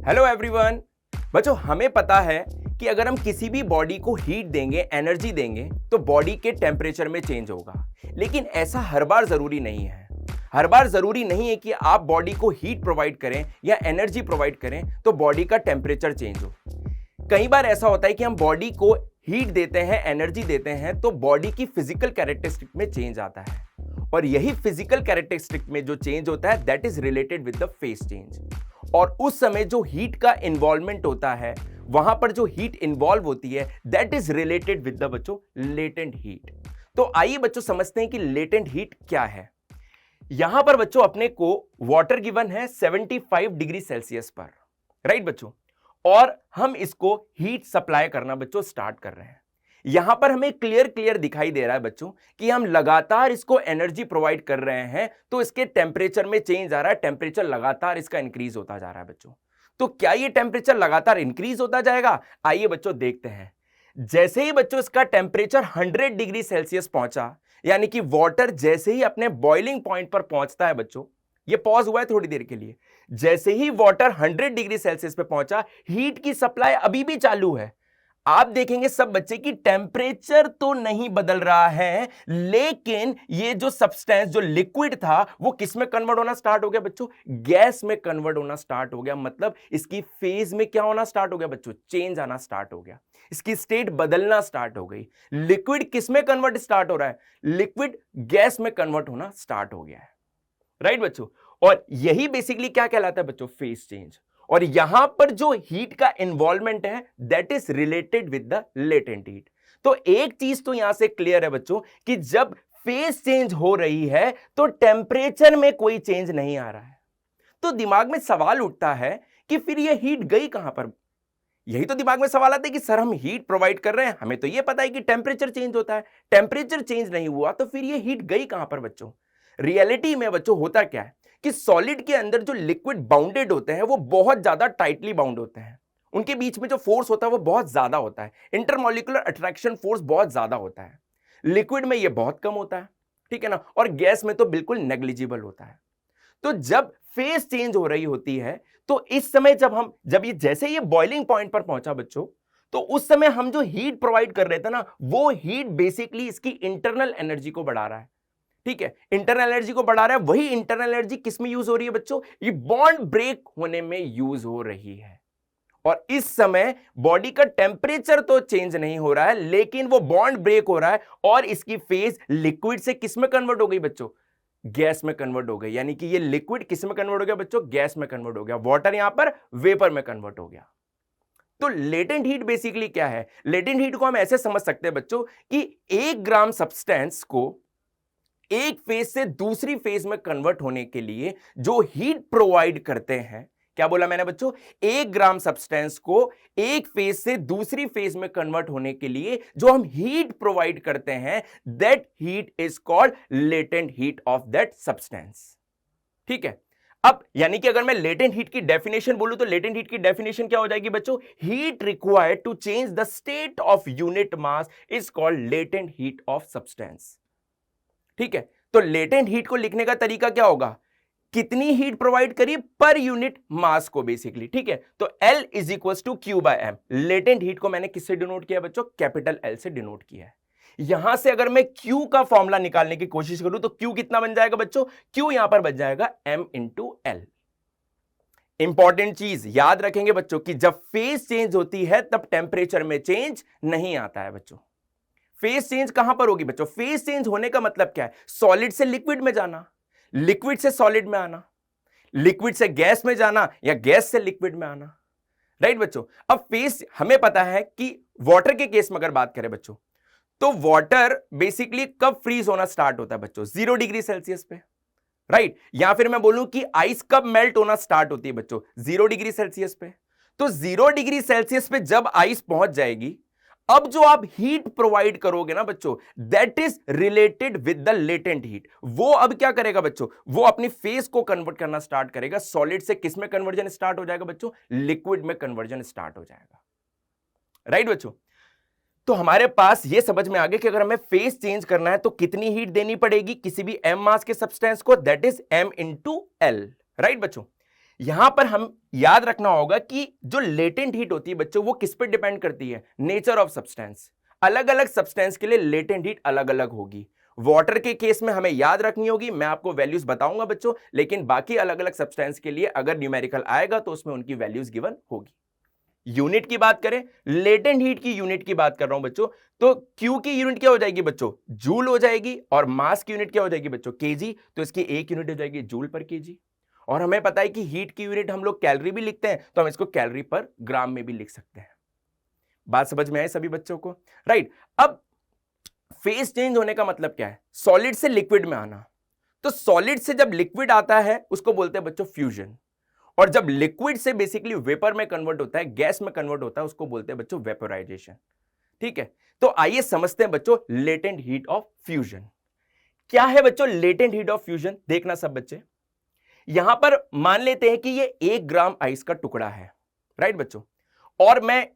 Hello everyone. बच्चों, हमें पता है कि अगर हम किसी भी बॉडी को हीट देंगे, एनर्जी देंगे, तो बॉडी के टेम्परेचर में चेंज होगा। लेकिन ऐसा हर बार जरूरी नहीं है। हर बार जरूरी नहीं है कि आप बॉडी को हीट प्रोवाइड करें या एनर्जी प्रोवाइड करें तो बॉडी का टेम्परेचर चेंज हो। कई बार ऐसा होता है कि हम बॉडी को हीट देते हैं, एनर्जी देते हैं, तो बॉडी की फिजिकल कैरेक्टरिस्टिक में चेंज आता है। और यही फिजिकल कैरेक्टरिस्टिक में जो चेंज होता है that is related with the face change. और उस समय जो हीट का इन्वॉल्वमेंट होता है, वहां पर जो हीट इन्वॉल्व होती है that is related with the बच्चों लेटेंट हीट। तो आइए बच्चों समझते हैं कि लेटेंट हीट क्या है। यहां पर बच्चों अपने को वाटर गिवन है 75 डिग्री सेल्सियस पर, राइट बच्चों, और हम इसको हीट सप्लाई करना बच्चों स्टार्ट कर रहे हैं। यहां पर हमें क्लियर दिखाई दे रहा है बच्चों कि हम लगातार इसको एनर्जी प्रोवाइड कर रहे हैं, तो इसके टेम्परेचर में चेंज आ रहा है, टेम्परेचर लगातार इसका इंक्रीज होता जा रहा है बच्चों। तो क्या ये टेम्परेचर लगातार इंक्रीज होता जाएगा? आइए बच्चों देखते हैं। जैसे ही बच्चों इसका टेम्परेचर 100 डिग्री सेल्सियस पहुंचा, यानी कि वाटर जैसे ही अपने बॉइलिंग पॉइंट पर पहुंचता है बच्चों, ये पॉज हुआ है थोड़ी देर के लिए, जैसे ही वाटर 100 डिग्री सेल्सियस पे पहुंचा, हीट की सप्लाई अभी भी चालू है। आप देखेंगे सब बच्चे की टेम्परेचर तो नहीं बदल रहा है, लेकिन ये जो सब्सटेंस, जो लिक्विड था, वो किस में कन्वर्ट होना स्टार्ट हो गया बच्चों? गैस में कन्वर्ट होना स्टार्ट हो गया। मतलब इसकी फेज में क्या होना स्टार्ट हो गया बच्चों? चेंज आना स्टार्ट हो गया, इसकी स्टेट बदलना स्टार्ट हो गई। लिक्विड किस में कन्वर्ट स्टार्ट हो रहा है? लिक्विड गैस में कन्वर्ट होना स्टार्ट हो गया है, राइट बच्चों। और यही बेसिकली क्या कहलाता है बच्चों? Phase change. और यहां पर जो हीट का इन्वॉल्वमेंट है that is related with the latent heat. तो एक चीज तो यहां से क्लियर है बच्चों कि जब फेज चेंज हो रही है तो टेम्परेचर में कोई चेंज नहीं आ रहा है। तो दिमाग में सवाल उठता है कि फिर ये हीट गई कहां पर? यही तो दिमाग में सवाल आता है कि सर हम हीट प्रोवाइड कर रहे हैं, हमें तो ये पता है कि टेम्परेचर चेंज होता है, टेम्परेचर चेंज नहीं हुआ, तो फिर ये हीट गई कहां पर बच्चों? रियलिटी में बच्चों होता क्या है कि सॉलिड के अंदर जो लिक्विड बाउंडेड होते हैं वो बहुत ज्यादा टाइटली बाउंड होते हैं। उनके बीच में जो फोर्स होता है वो बहुत ज्यादा होता है, इंटरमॉलिक्यूलर अट्रैक्शन फोर्स बहुत ज्यादा होता है। लिक्विड में ये बहुत कम होता है, ठीक है ना, और गैस में तो बिल्कुल नेग्लिजिबल होता है। तो जब फेज चेंज हो रही होती है तो इस समय जब ये जैसे ये बॉइलिंग पॉइंट पर पहुंचा बच्चों, तो उस समय हम जो हीट प्रोवाइड कर रहे थे ना, वो हीट बेसिकली इसकी इंटरनल एनर्जी को बढ़ा रहा है, ठीक है, इंटरनल एनर्जी को बढ़ा रहा है। वही इंटरनल एनर्जी किस में यूज हो रही है बच्चों? ये बॉन्ड ब्रेक होने में यूज हो रही है। और इस समय बॉडी का टेम्परेचर तो चेंज नहीं हो रहा है, लेकिन वो बॉन्ड ब्रेक हो रहा है और इसकी फेज लिक्विड से किस में कन्वर्ट हो गई बच्चों? गैस में कन्वर्ट हो गई। यानी कि ये लिक्विड किस में कन्वर्ट हो गया बच्चों? गैस में कन्वर्ट हो गया। वाटर यहां पर वेपर में कन्वर्ट हो गया। तो लेटेंट हीट बेसिकली क्या है? लेटेंट हीट को हम ऐसे समझ सकते हैं बच्चों कि 1 ग्राम सब्सटेंस को एक फेज से दूसरी फेज में कन्वर्ट होने के लिए जो हीट प्रोवाइड करते हैं, क्या बोला मैंने बच्चों? 1 ग्राम सब्सटेंस को एक फेज से दूसरी फेज में कन्वर्ट होने के लिए जो हम हीट प्रोवाइड करते हैं, that heat is called latent heat of that substance, ठीक है। अब यानी कि अगर मैं लेटेंट हीट की डेफिनेशन बोलूं तो लेटेंट हीट की डेफिनेशन क्या हो जाएगी बच्चों? Heat required to change the state of unit mass is called latent heat of substance, ठीक है। तो लेटेंट हीट को लिखने का तरीका क्या होगा? कितनी हीट प्रोवाइड करी पर यूनिट मास को बेसिकली, ठीक है। तो L is equal to Q by M। Latent heat को मैंने किससे डिनोट किया बच्चों? कैपिटल L से डिनोट किया है। यहां से अगर मैं Q का फॉर्मूला निकालने की कोशिश करूं तो Q कितना बन जाएगा बच्चों? Q यहां पर बन जाएगा M इंटू L। इंपॉर्टेंट चीज याद रखेंगे बच्चों कि जब फेज चेंज होती है तब टेम्परेचर में चेंज नहीं आता है बच्चों। फेज चेंज कहां पर होगी बच्चों? फेज चेंज होने का मतलब क्या है? सॉलिड से लिक्विड में जाना, लिक्विड से सॉलिड में आना, लिक्विड से गैस में जाना, या गैस से लिक्विड में आना, राइट बच्चों। अब फेज हमें पता है कि वाटर के केस में अगर बात करें बच्चों, तो वाटर बेसिकली कब फ्रीज होना स्टार्ट होता है बच्चों? 0 डिग्री सेल्सियस पे, राइट। या फिर मैं बोलूं कि आइस कब मेल्ट होना स्टार्ट होती है बच्चों? 0 डिग्री सेल्सियस पे। तो 0 डिग्री सेल्सियस पे जब आइस पहुंच जाएगी, अब जो आप हीट प्रोवाइड करोगे ना बच्चों, that is related with the latent heat. वो अब क्या करेगा बच्चों? वो अपनी फेज को कन्वर्ट करना स्टार्ट करेगा। सॉलिड से किस में कन्वर्जन स्टार्ट हो जाएगा बच्चों? लिक्विड में कन्वर्जन स्टार्ट हो जाएगा, राइट बच्चों। तो हमारे पास ये समझ में आ गया कि अगर हमें फेज चेंज करना है तो कितनी हीट देनी पड़ेगी किसी भी m मास के सब्सटेंस को? That is m into L, right बच्चों। यहां पर हम याद रखना होगा कि जो लेटेंट हीट होती है बच्चों, वो किस पे डिपेंड करती है? Nature of substance. अलग अलग सब्सटेंस के लिए लेटेंट हीट अलग अलग होगी। वाटर के केस में हमें याद रखनी होगी, मैं आपको वैल्यूज बताऊंगा बच्चों, लेकिन बाकी अलग अलग सब्सटेंस के लिए अगर न्यूमेरिकल आएगा तो उसमें उनकी वैल्यूज गिवन होगी। यूनिट की बात करें, लेटेंट हीट की यूनिट की बात कर रहा हूं बच्चों, तो क्यू की यूनिट क्या हो जाएगी बच्चों? जूल हो जाएगी। और मास की यूनिट क्या हो जाएगी बच्चों? केजी। तो इसकी एक यूनिट हो जाएगी जूल पर केजी। और हमें पता है कि हीट की यूनिट हम लोग कैलोरी भी लिखते हैं, तो हम इसको कैलोरी पर ग्राम में भी लिख सकते हैं। बात समझ में आए सभी बच्चों को? राइट। अब फेज चेंज होने का मतलब क्या है? सॉलिड से लिक्विड में आना। तो सॉलिड से जब लिक्विड आता है उसको बोलते हैं बच्चों फ्यूजन। और जब लिक्विड से बेसिकली वेपर में कन्वर्ट होता है, गैस में कन्वर्ट होता है, उसको बोलते हैं बच्चों वेपोराइजेशन। ठीक है, तो आइए समझते हैं बच्चों लेटेंट हीट ऑफ फ्यूजन। क्या है बच्चों लेटेंट हीट ऑफ फ्यूजन? देखना सब बच्चे, यहां पर मान लेते हैं कि ये 1 ग्राम आइस का टुकड़ा है, राइट बच्चों, और मैं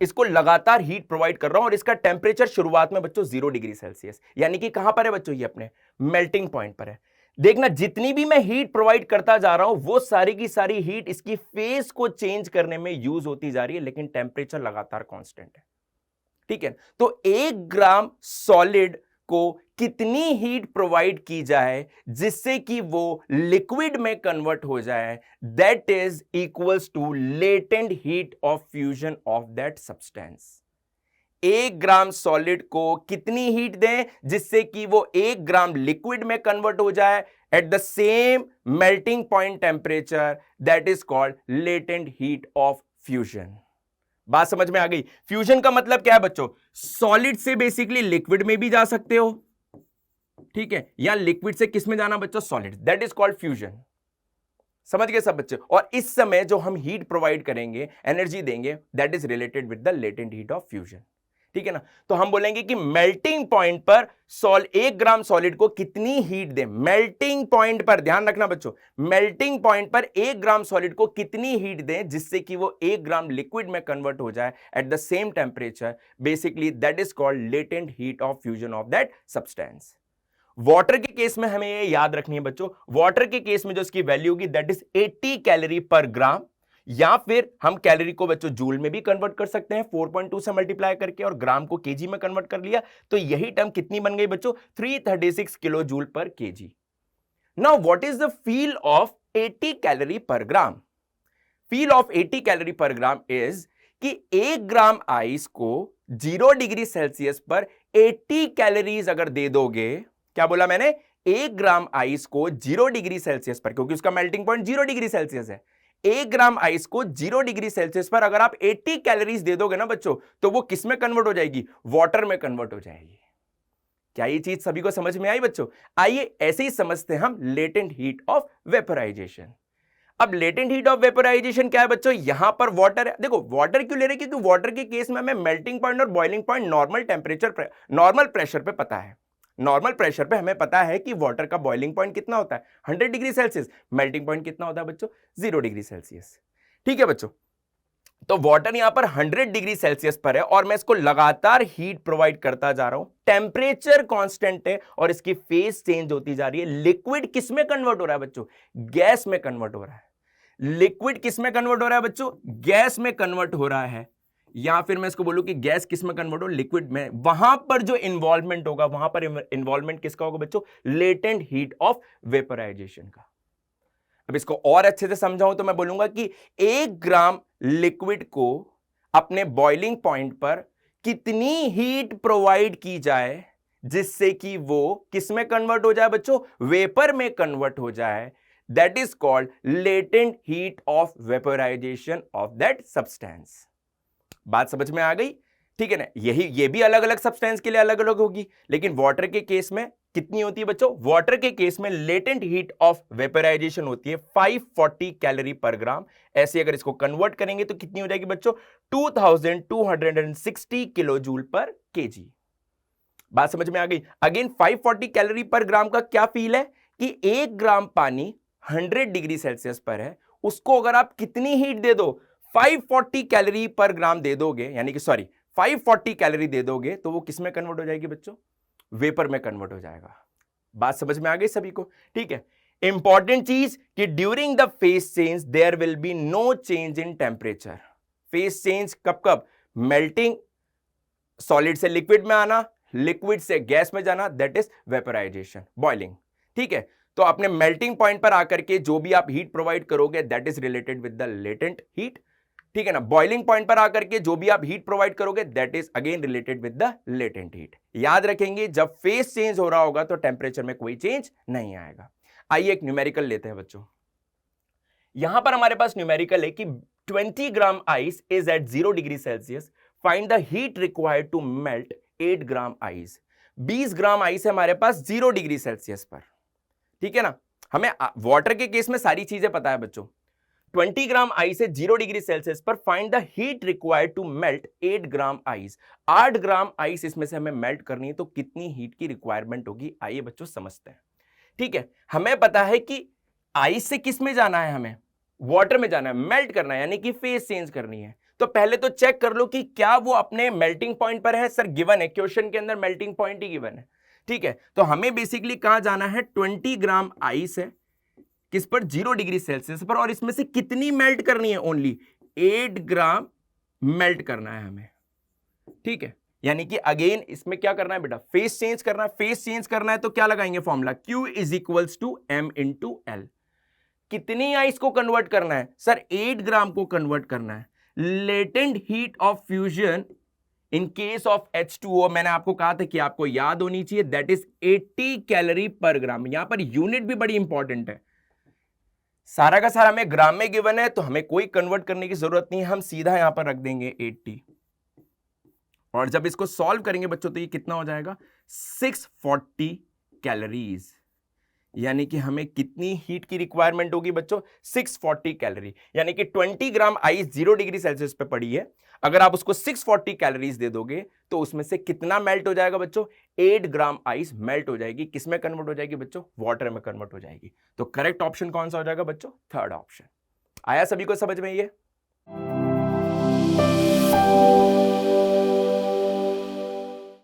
इसको लगातार हीट प्रोवाइड कर रहा हूं और इसका टेम्परेचर शुरुआत में बच्चों 0 डिग्री सेल्सियस, यानी कि कहां पर है बच्चों? ये अपने मेल्टिंग पॉइंट पर है। देखना, जितनी भी मैं हीट प्रोवाइड करता जा रहा हूं वो सारी की सारी हीट इसकी फेस को चेंज करने में यूज होती जा रही है, लेकिन टेम्परेचर लगातार कांस्टेंट है। ठीक है, तो 1 ग्राम सॉलिड को कितनी हीट प्रोवाइड की जाए जिससे कि वो लिक्विड में कन्वर्ट हो जाए, that is equals to latent heat of fusion of that substance. 1 gram solid को कितनी हीट दें जिससे कि वो 1 ग्राम लिक्विड में कन्वर्ट हो जाए at the same melting point temperature, that is called latent heat of fusion. बात समझ में आ गई? फ्यूजन का मतलब क्या है बच्चों? सॉलिड से बेसिकली लिक्विड में भी जा सकते हो, ठीक है, या लिक्विड से किस में जाना बच्चों? Solid, that is called fusion. समझ गए सब बच्चे? और इस समय जो हम हीट प्रोवाइड करेंगे, एनर्जी देंगे, that is related with the latent heat of fusion. ठीक है ना? तो हम बोलेंगे कि मेल्टिंग पॉइंट पर 1 ग्राम सॉलिड को कितनी हीट दें। मेल्टिंग पॉइंट पर, ध्यान रखना बच्चों, मेल्टिंग पॉइंट पर 1 ग्राम सॉलिड को कितनी हीट दें जिससे कि वो 1 ग्राम लिक्विड में कन्वर्ट हो जाए at the same temperature, basically that is called latent heat of fusion of that substance. Water के केस में हमें ये याद रखनी है बच्चों, वाटर के केस में जो इसकी वैल्यू होगी दैट इज 80 कैलोरी पर ग्राम, या फिर हम कैलोरी को बच्चों जूल में भी कन्वर्ट कर सकते हैं 4.2 से मल्टीप्लाई करके, और ग्राम को केजी में कन्वर्ट कर लिया, तो यही टर्म कितनी बन गई बच्चों? 336 किलो जूल पर KG. Now what is the feel of 80 calorie पर ग्राम? फील ऑफ 80 कैलोरी पर ग्राम इज कि 1 ग्राम आइस को 0 डिग्री सेल्सियस पर 80 कैलोरीज अगर दे दोगे, क्या बोला मैंने? 1 ग्राम आइस को 0 डिग्री सेल्सियस पर, क्योंकि उसका मेल्टिंग पॉइंट 0 डिग्री सेल्सियस है, 1 ग्राम आइस को 0 डिग्री सेल्सियस पर अगर आप 80 कैलोरीज दे दोगे ना बच्चों, तो वो किस में कन्वर्ट हो जाएगी? वाटर में कन्वर्ट हो जाएगी। क्या ये चीज सभी को समझ में आई बच्चों? आइए ऐसे ही समझते हैं हम लेटेंट हीट ऑफ वेपोराइजेशन। अब लेटेंट हीट ऑफ वेपोराइजेशन क्या है बच्चों? यहां पर वाटर है। देखो वाटर क्यों ले रहे हैं? क्योंकि वाटर के केस में हमें मेल्टिंग पॉइंट और boiling point normal temperature, normal pressure पे पता है। नॉर्मल प्रेशर पे हमें पता है कि वाटर का बॉइलिंग पॉइंट कितना होता है? 100 डिग्री सेल्सियस। मेल्टिंग पॉइंट कितना होता है बच्चों? 0 डिग्री सेल्सियस। ठीक है बच्चों, तो वाटर यहां पर 100 डिग्री सेल्सियस पर है और मैं इसको लगातार हीट प्रोवाइड करता जा रहा हूं, टेम्परेचर कांस्टेंट है और इसकी फेज चेंज होती जा रही है। लिक्विड किस में कन्वर्ट हो रहा है बच्चों? गैस में कन्वर्ट हो रहा है। लिक्विड किस में कन्वर्ट हो रहा है बच्चों? गैस में कन्वर्ट हो रहा है। या फिर मैं इसको बोलूं कि गैस किस में कन्वर्ट हो? लिक्विड में। वहां पर जो इन्वॉल्वमेंट होगा, वहां पर इन्वॉल्वमेंट किसका होगा बच्चों? लेटेंट हीट ऑफ वेपोराइजेशन का। अब इसको और अच्छे से समझाऊं तो मैं बोलूंगा कि 1 ग्राम लिक्विड को अपने बॉइलिंग पॉइंट पर कितनी हीट प्रोवाइड की जाए जिससे कि वो किस में कन्वर्ट हो जाए बच्चों? वेपर में कन्वर्ट हो जाए, that is called latent heat of vaporisation of that substance. बात समझ में आ गई? ठीक है ना? ये भी अलग अलग सब्सटेंस के लिए अलग अलग होगी, लेकिन वाटर के केस में कितनी होती है बच्चों? वाटर के केस में लेटेंट हीट ऑफ वेपोराइजेशन होती है 540 कैलोरी पर ग्राम। ऐसे अगर इसको कन्वर्ट करेंगे तो कितनी हो जाएगी बच्चों? 2260 किलो जूल पर केजी। बात समझ में आ गई? अगेन 540 कैलोरी पर ग्राम का क्या फील है कि 1 ग्राम पानी 100 डिग्री सेल्सियस पर है, उसको अगर आप कितनी हीट दे दो? 540 कैलोरी पर ग्राम दे दोगे, यानी कि 540 कैलोरी दे दोगे, तो वो किस में कन्वर्ट हो जाएगी बच्चों? वेपर में कन्वर्ट हो जाएगा। बात समझ में आ गई सभी को? ठीक है, इंपॉर्टेंट चीज कि during the phase change there will be no change in temperature. Phase change कब कब? मेल्टिंग, सॉलिड से लिक्विड में आना, लिक्विड से गैस में जाना, दैट इज वेपराइजेशन, बॉइलिंग। ठीक है, तो अपने मेल्टिंग पॉइंट पर आकर के जो भी आप हीट प्रोवाइड करोगे that is related with the latent heat. ठीक है ना, बॉइलिंग पॉइंट पर आकर के जो भी आप हीट प्रोवाइड करोगे that is again related with the latent heat. याद रखेंगे, जब फेज चेंज हो रहा होगा तो टेम्परेचर में कोई चेंज नहीं आएगा। आइए एक न्यूमेरिकल लेते हैं बच्चों। यहां पर हमारे पास न्यूमेरिकल है कि 20 gram ice is at 0 degree Celsius, find the heat required to melt 8 gram ice. 20 gram ice है हमारे पास 0 डिग्री सेल्सियस पर। ठीक है ना, हमें वाटर के केस में सारी चीजें पता है बच्चों। 20 ग्राम आइस है 0 डिग्री सेल्सियस पर, find the heat required to melt 8 gram ice. 8 gram ice इसमें से हमें मेल्ट करनी है, तो कितनी हीट की रिक्वायरमेंट होगी? आइए बच्चों समझते हैं। ठीक है, हमें पता है कि आइस से किस में जाना है? हमें वाटर में जाना है, मेल्ट करना है, यानी कि फेज चेंज करनी है। तो पहले तो चेक कर लो कि क्या वो अपने मेल्टिंग पॉइंट पर है। सर गिवन है, क्वेश्चन के अंदर मेल्टिंग पॉइंट ही गिवन है। ठीक है, तो हमें बेसिकली कहां जाना है? 20 ग्राम आइस है किस पर? 0 डिग्री सेल्सियस पर, और इसमें से कितनी मेल्ट करनी है? ओनली 8 ग्राम मेल्ट करना है हमें। ठीक है, यानी कि अगेन इसमें क्या करना है बेटा? फेज चेंज करना है। फेज चेंज करना है तो क्या लगाएंगे formula? Q is equals to M into L। कितनी आइस को कन्वर्ट करना है? सर 8 ग्राम को कन्वर्ट करना है। Latent heat of fusion in case of H2O, मैंने आपको कहा था कि आपको याद होनी चाहिए, दैट इज 80 कैलोरी पर ग्राम। यहां पर यूनिट भी बड़ी इंपॉर्टेंट है। सारा का सारा हमें ग्राम में गिवन है, तो हमें कोई कन्वर्ट करने की जरूरत नहीं है, हम सीधा यहां पर रख देंगे 80। और जब इसको सॉल्व करेंगे बच्चों तो ये कितना हो जाएगा? 640 कैलोरीज। यानी कि हमें कितनी हीट की रिक्वायरमेंट होगी बच्चों? 640 कैलोरी। यानी कि 20 ग्राम आइस 0 डिग्री सेल्सियस पे पड़ी है, अगर आप उसको 640 कैलोरीज दे दोगे तो उसमें से कितना मेल्ट हो जाएगा बच्चों? 8 ग्राम आइस मेल्ट हो जाएगी। किसमें कन्वर्ट हो जाएगी बच्चों? वाटर में कन्वर्ट हो जाएगी। तो करेक्ट ऑप्शन कौन सा हो जाएगा बच्चों? Third option. आया सभी को समझ में ये?